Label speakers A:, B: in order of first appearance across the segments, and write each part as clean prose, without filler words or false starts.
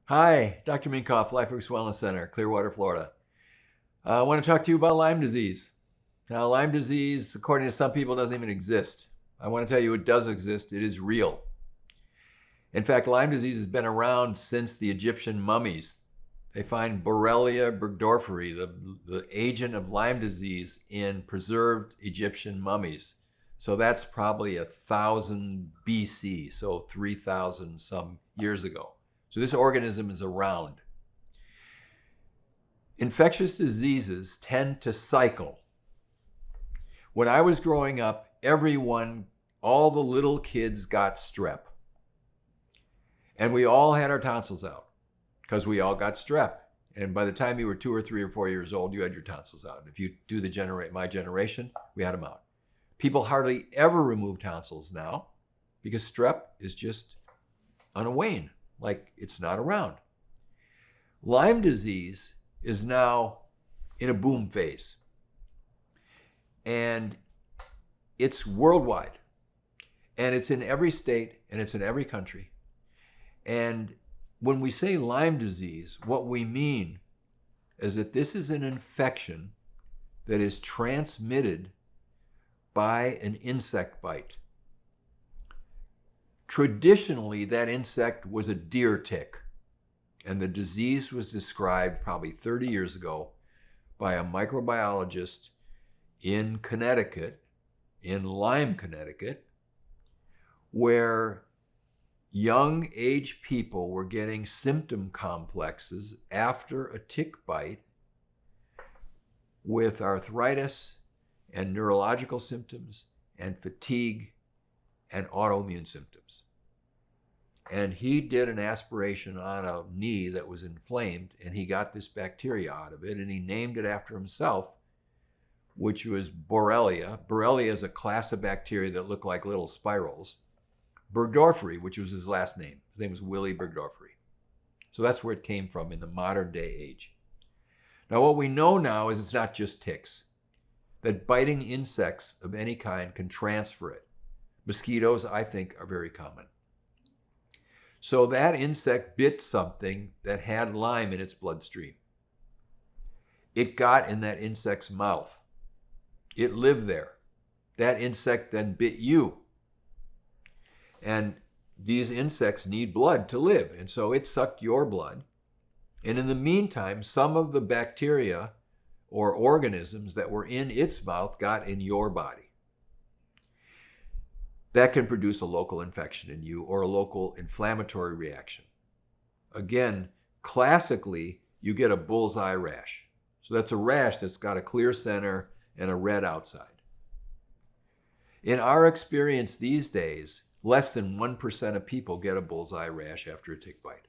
A: Hi, Dr. Minkoff, LifeWorks Wellness Center, Clearwater, Florida. I want to talk to you about Lyme disease. Now, Lyme disease, according to some people, doesn't even exist. I want to tell you it does exist. It is real. In fact, Lyme disease has been around since the Egyptian mummies. They find Borrelia burgdorferi, the agent of Lyme disease, in preserved Egyptian mummies. So that's probably 1000 BC, so 3000 some years ago. So this organism is around. Infectious diseases tend to cycle. When I was growing up, all the little kids got strep. And we all had our tonsils out because we all got strep. And by the time you were 2 or 3 or 4 years old, you had your tonsils out. If you do my generation, we had them out. People hardly ever remove tonsils now because strep is just on a wane. Like it's not around. Lyme disease is now in a boom phase. And it's worldwide. And it's in every state and it's in every country. And when we say Lyme disease, what we mean is that this is an infection that is transmitted by an insect bite. Traditionally, that insect was a deer tick, and the disease was described probably 30 years ago by a microbiologist in Connecticut, in Lyme, Connecticut, where young age people were getting symptom complexes after a tick bite with arthritis and neurological symptoms and fatigue and autoimmune symptoms. And he did an aspiration on a knee that was inflamed, and he got this bacteria out of it, and he named it after himself, which was Borrelia. Borrelia is a class of bacteria that look like little spirals. Burgdorferi, which was his last name. His name was Willy Burgdorferi. So that's where it came from in the modern day age. Now what we know now is it's not just ticks, that biting insects of any kind can transfer it. Mosquitoes, I think, are very common. So that insect bit something that had Lyme in its bloodstream. It got in that insect's mouth. It lived there. That insect then bit you. And these insects need blood to live, and so it sucked your blood. And in the meantime, some of the bacteria or organisms that were in its mouth got in your body. That can produce a local infection in you or a local inflammatory reaction. Again, classically, you get a bullseye rash. So that's a rash that's got a clear center and a red outside. In our experience these days, less than 1% of people get a bullseye rash after a tick bite.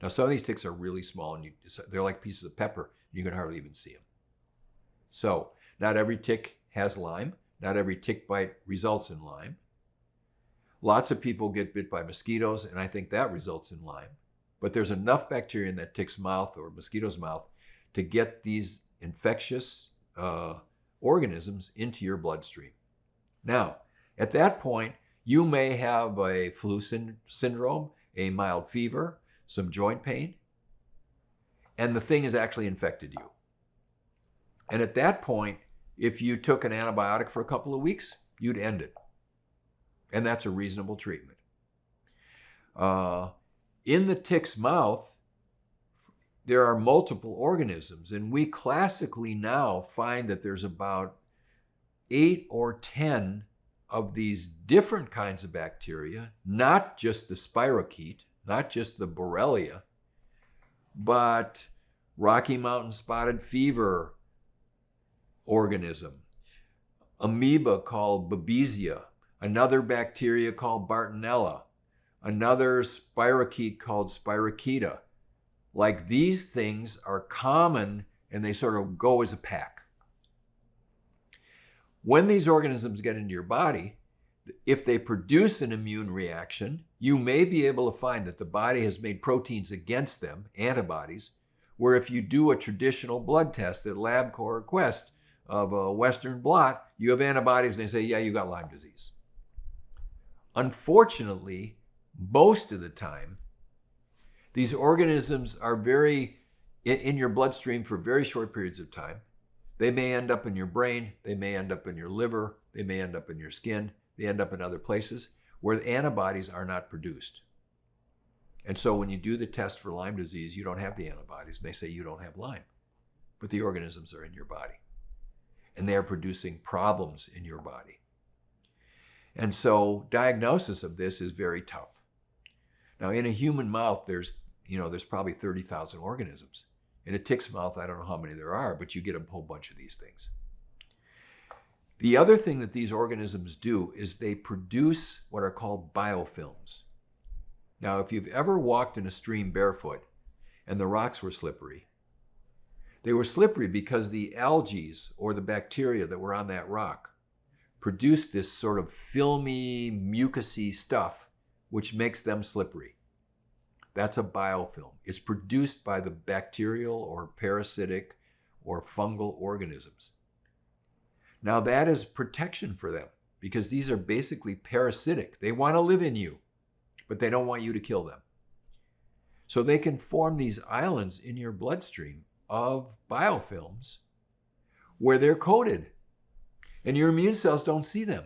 A: Now, some of these ticks are really small, and they're like pieces of pepper. You can hardly even see them. So, not every tick has Lyme. Not every tick bite results in Lyme. Lots of people get bit by mosquitoes, and I think that results in Lyme. But there's enough bacteria in that tick's mouth or mosquito's mouth to get these infectious organisms into your bloodstream. Now, at that point, you may have a flu syndrome, a mild fever, some joint pain, and the thing has actually infected you. And at that point, if you took an antibiotic for a couple of weeks, you'd end it. And that's a reasonable treatment. In the tick's mouth, there are multiple organisms, and we classically now find that there's about 8 or 10 of these different kinds of bacteria, not just the spirochete, not just the Borrelia, but Rocky Mountain spotted fever organism, amoeba called Babesia, another bacteria called Bartonella, another spirochete called Spirocheta. Like these things are common and they sort of go as a pack. When these organisms get into your body, if they produce an immune reaction, you may be able to find that the body has made proteins against them, antibodies, where if you do a traditional blood test at LabCorp or Quest of a Western blot, you have antibodies and they say, yeah, you got Lyme disease. Unfortunately, most of the time, These organisms are in your bloodstream for very short periods of time. They may end up in your brain, they may end up in your liver, they may end up in your skin, they end up in other places where the antibodies are not produced. And so when you do the test for Lyme disease, you don't have the antibodies, and they say you don't have Lyme, but the organisms are in your body, and they are producing problems in your body. And so diagnosis of this is very tough. Now, in a human mouth, there's probably 30,000 organisms. In a tick's mouth, I don't know how many there are, but you get a whole bunch of these things. The other thing that these organisms do is they produce what are called biofilms. Now, if you've ever walked in a stream barefoot and the rocks were slippery, they were slippery because the algae or the bacteria that were on that rock produced this sort of filmy, mucousy stuff, which makes them slippery. That's a biofilm. It's produced by the bacterial or parasitic or fungal organisms. Now that is protection for them because these are basically parasitic. They want to live in you, but they don't want you to kill them. So they can form these islands in your bloodstream of biofilms where they're coated and your immune cells don't see them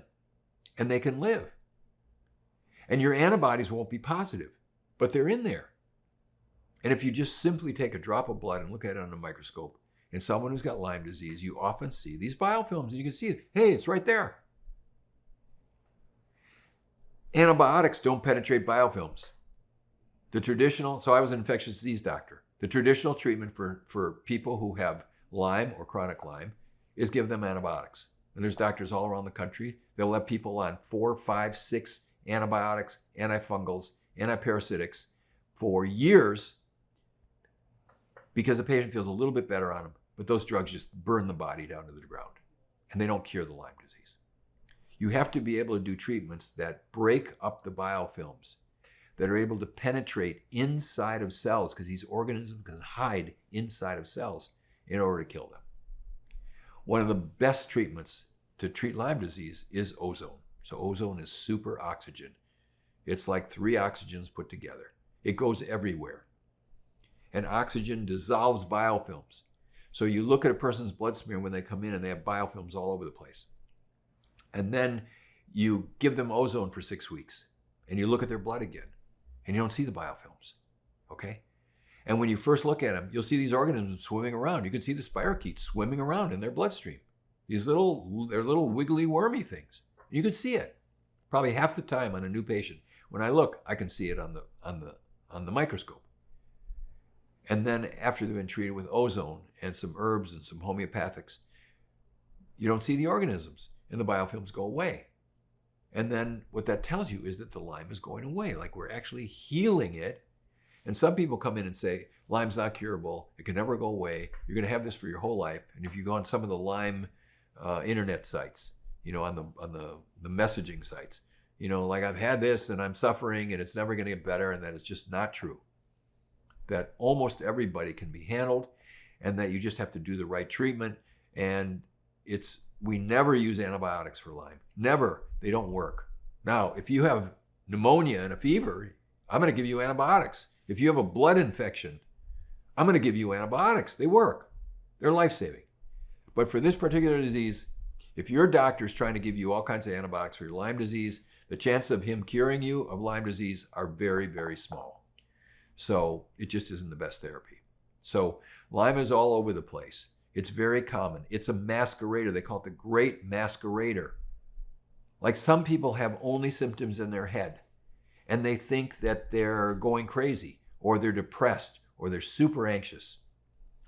A: and they can live. And your antibodies won't be positive, but they're in there. And if you just simply take a drop of blood and look at it on a microscope, in someone who's got Lyme disease, you often see these biofilms, and you can see it. Hey, it's right there. Antibiotics don't penetrate biofilms. So I was an infectious disease doctor. The traditional treatment for people who have Lyme or chronic Lyme is give them antibiotics. And there's doctors all around the country. They'll have people on 4, 5, 6 antibiotics, antifungals, antiparasitics for years because the patient feels a little bit better on them, but those drugs just burn the body down to the ground and they don't cure the Lyme disease. You have to be able to do treatments that break up the biofilms, that are able to penetrate inside of cells because these organisms can hide inside of cells in order to kill them. One of the best treatments to treat Lyme disease is ozone. So ozone is super oxygen. It's like 3 oxygens put together. It goes everywhere. And oxygen dissolves biofilms. So you look at a person's blood smear when they come in and they have biofilms all over the place. And then you give them ozone for 6 weeks and you look at their blood again and you don't see the biofilms, okay? And when you first look at them, you'll see these organisms swimming around. You can see the spirochetes swimming around in their bloodstream. They're little wiggly wormy things. You can see it probably half the time on a new patient. When I look, I can see it on the microscope. And then after they've been treated with ozone and some herbs and some homeopathics, you don't see the organisms and the biofilms go away. And then what that tells you is that the Lyme is going away, like we're actually healing it. And some people come in and say, Lyme's not curable, it can never go away, you're going to have this for your whole life. And if you go on some of the Lyme internet sites, on the messaging sites, like I've had this and I'm suffering and it's never going to get better, and that is just not true. That almost everybody can be handled and that you just have to do the right treatment. And we never use antibiotics for Lyme. Never. They don't work. Now, if you have pneumonia and a fever, I'm going to give you antibiotics. If you have a blood infection, I'm going to give you antibiotics. They work. They're life-saving. But for this particular disease, if your doctor's trying to give you all kinds of antibiotics for your Lyme disease, the chances of him curing you of Lyme disease are very, very small. So it just isn't the best therapy. So Lyme is all over the place. It's very common. It's a masquerader. They call it the great masquerader. Like some people have only symptoms in their head and they think that they're going crazy or they're depressed or they're super anxious.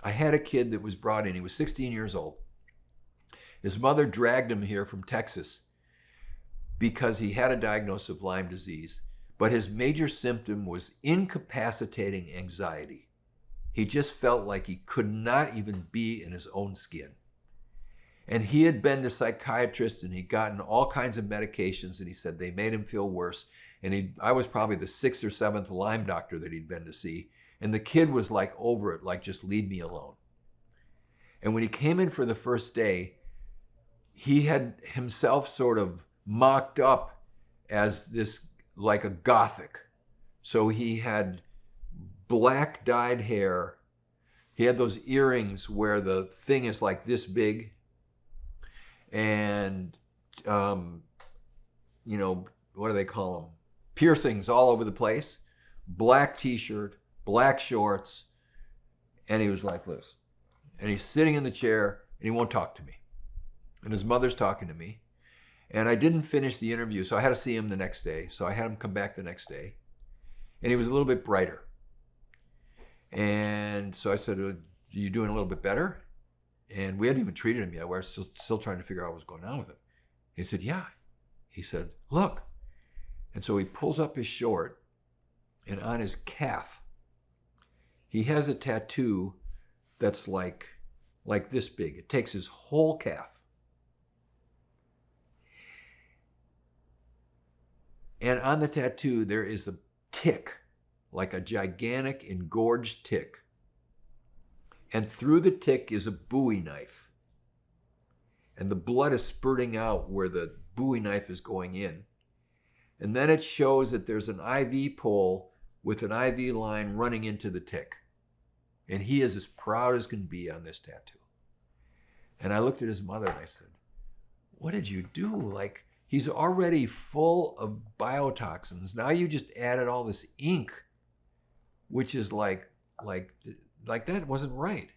A: I had a kid that was brought in. He was 16 years old. His mother dragged him here from Texas because he had a diagnosis of Lyme disease, but his major symptom was incapacitating anxiety. He just felt like he could not even be in his own skin. And he had been to psychiatrists and he'd gotten all kinds of medications, and he said they made him feel worse. And I was probably the 6th or 7th Lyme doctor that he'd been to see. And the kid was like over it, like just leave me alone. And when he came in for the first day, he had himself sort of mocked up as this, like a Gothic. So he had black dyed hair. He had those earrings where the thing is like this big. And, you know, what do they call them? Piercings all over the place. Black t-shirt, black shorts. And he was like this. And he's sitting in the chair and he won't talk to me. And his mother's talking to me. And I didn't finish the interview, so I had to see him the next day. So I had him come back the next day. And he was a little bit brighter. And so I said, are you doing a little bit better? And we hadn't even treated him yet. We're still trying to figure out what was going on with him. He said, yeah. He said, look. And so he pulls up his short, and on his calf, he has a tattoo that's like this big. It takes his whole calf. And on the tattoo, there is a tick, like a gigantic engorged tick. And through the tick is a Bowie knife. And the blood is spurting out where the Bowie knife is going in. And then it shows that there's an IV pole with an IV line running into the tick. And he is as proud as can be on this tattoo. And I looked at his mother and I said, what did you do? Like, he's already full of biotoxins. Now you just added all this ink, which is like that wasn't right.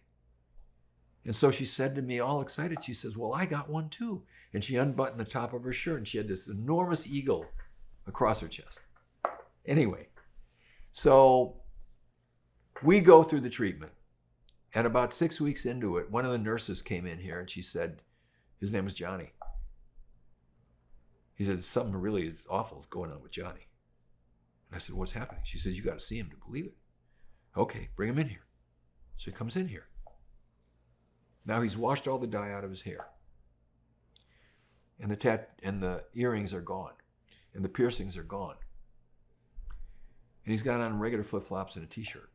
A: And so she said to me, all excited, she says, well, I got one too. And she unbuttoned the top of her shirt and she had this enormous eagle across her chest. Anyway, so we go through the treatment. And about 6 weeks into it, one of the nurses came in here and she said, his name was Johnny. He said, something really is awful is going on with Johnny. And I said, what's happening? She says, you got to see him to believe it. Okay, bring him in here. So he comes in here. Now he's washed all the dye out of his hair. And the earrings are gone. And the piercings are gone. And he's got on regular flip-flops and a t-shirt.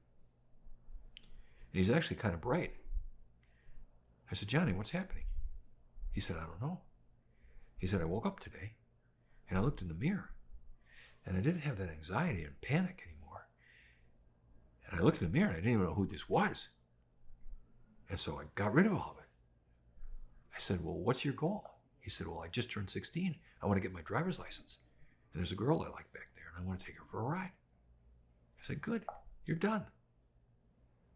A: And he's actually kind of bright. I said, Johnny, what's happening? He said, I don't know. He said, I woke up today and I looked in the mirror and I didn't have that anxiety and panic anymore. And I looked in the mirror and I didn't even know who this was. And so I got rid of all of it. I said, well, what's your goal? He said, well, I just turned 16. I want to get my driver's license. And there's a girl I like back there and I want to take her for a ride. I said, good, you're done.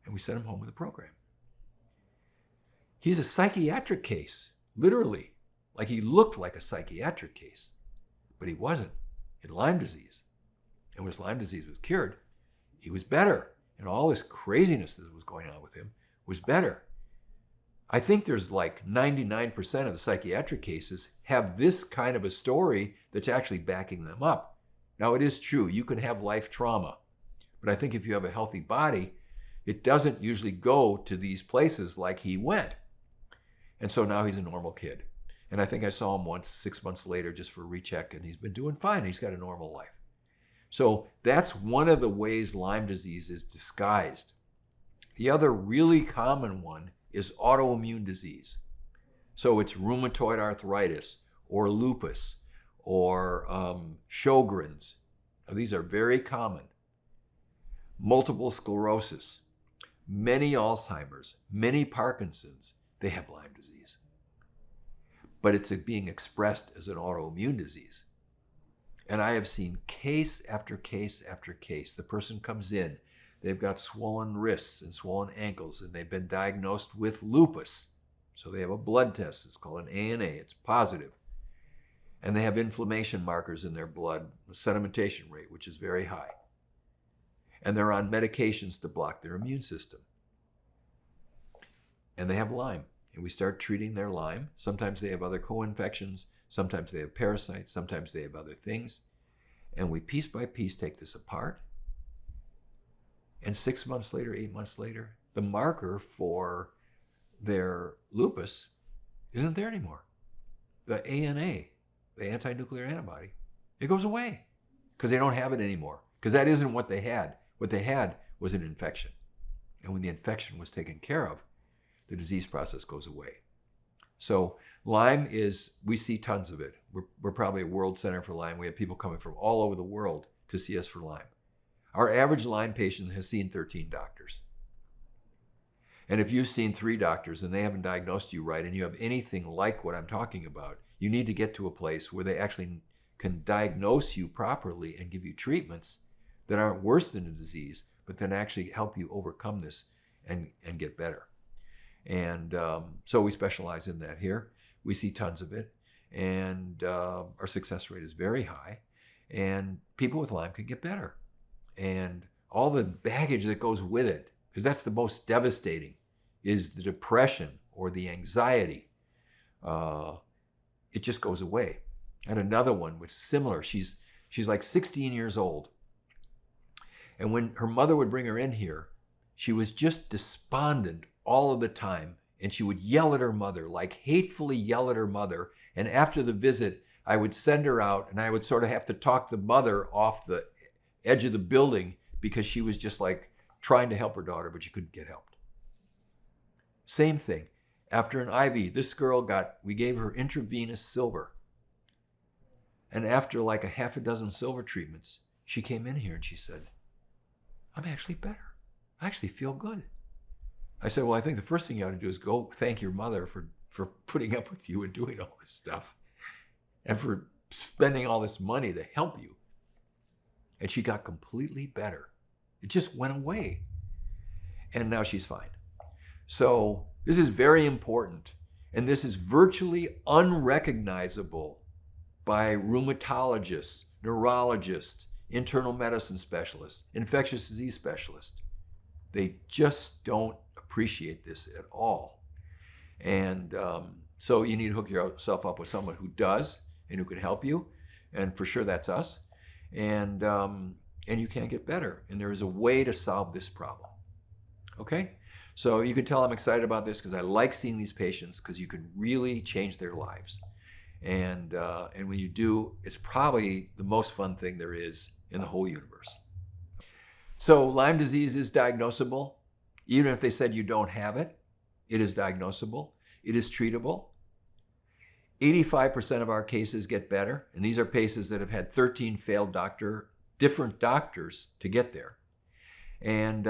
A: And we sent him home with a program. He's a psychiatric case, literally. Like he looked like a psychiatric case, but he wasn't. He had Lyme disease. And when his Lyme disease was cured, he was better. And all this craziness that was going on with him was better. I think there's like 99% of the psychiatric cases have this kind of a story that's actually backing them up. Now, it is true, you can have life trauma, but I think if you have a healthy body, it doesn't usually go to these places like he went. And so now he's a normal kid. And I think I saw him once 6 months later just for a recheck, and he's been doing fine. He's got a normal life. So that's one of the ways Lyme disease is disguised. The other really common one is autoimmune disease. So it's rheumatoid arthritis or lupus or Sjogren's. Now, these are very common. Multiple sclerosis, many Alzheimer's, many Parkinson's, they have Lyme disease. But it's being expressed as an autoimmune disease. And I have seen case after case after case. The person comes in, they've got swollen wrists and swollen ankles, and they've been diagnosed with lupus. So they have a blood test, it's called an ANA, it's positive. And they have inflammation markers in their blood, a sedimentation rate, which is very high. And they're on medications to block their immune system. And they have Lyme. And we start treating their Lyme. Sometimes they have other co-infections. Sometimes they have parasites. Sometimes they have other things. And we piece by piece take this apart. And 6 months later, 8 months later, the marker for their lupus isn't there anymore. The ANA, the anti-nuclear antibody, it goes away because they don't have it anymore. Because that isn't what they had. What they had was an infection. And when the infection was taken care of, the disease process goes away. So Lyme is, we see tons of it. We're probably a world center for Lyme. We have people coming from all over the world to see us for Lyme. Our average Lyme patient has seen 13 doctors. And if you've seen 3 doctors and they haven't diagnosed you right, and you have anything like what I'm talking about, you need to get to a place where they actually can diagnose you properly and give you treatments that aren't worse than the disease, but then actually help you overcome this and get better. And so we specialize in that here. We see tons of it, and our success rate is very high, and people with Lyme can get better. And all the baggage that goes with it, because that's the most devastating, is the depression or the anxiety. It just goes away. And another one was similar. She's like 16 years old. And when her mother would bring her in here, she was just despondent all of the time. And she would yell at her mother, like hatefully yell at her mother. And after the visit, I would send her out, and I would sort of have to talk the mother off the edge of the building because she was just like trying to help her daughter, but she couldn't get helped. Same thing. After an IV, this girl we gave her intravenous silver. And after like a half a dozen silver treatments, she came in here and she said, I'm actually better. I actually feel good. I said, well, I think the first thing you ought to do is go thank your mother for putting up with you and doing all this stuff and for spending all this money to help you. And she got completely better. It just went away. And now she's fine. So this is very important. And this is virtually unrecognizable by rheumatologists, neurologists, internal medicine specialists, infectious disease specialists. They just don't appreciate this at all. And so you need to hook yourself up with someone who does and who can help you. And for sure, that's us. And you can get better. And there is a way to solve this problem. Okay? So you can tell I'm excited about this because I like seeing these patients because you can really change their lives. And when you do, it's probably the most fun thing there is in the whole universe. So Lyme disease is diagnosable. Even if they said you don't have it, it is diagnosable. It is treatable. 85% of our cases get better. And these are cases that have had 13 failed different doctors to get there. And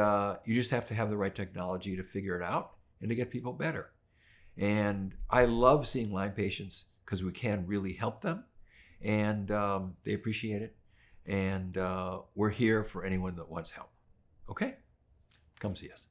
A: you just have to have the right technology to figure it out and to get people better. And I love seeing Lyme patients because we can really help them, and they appreciate it. And we're here for anyone that wants help. Okay? Come see us.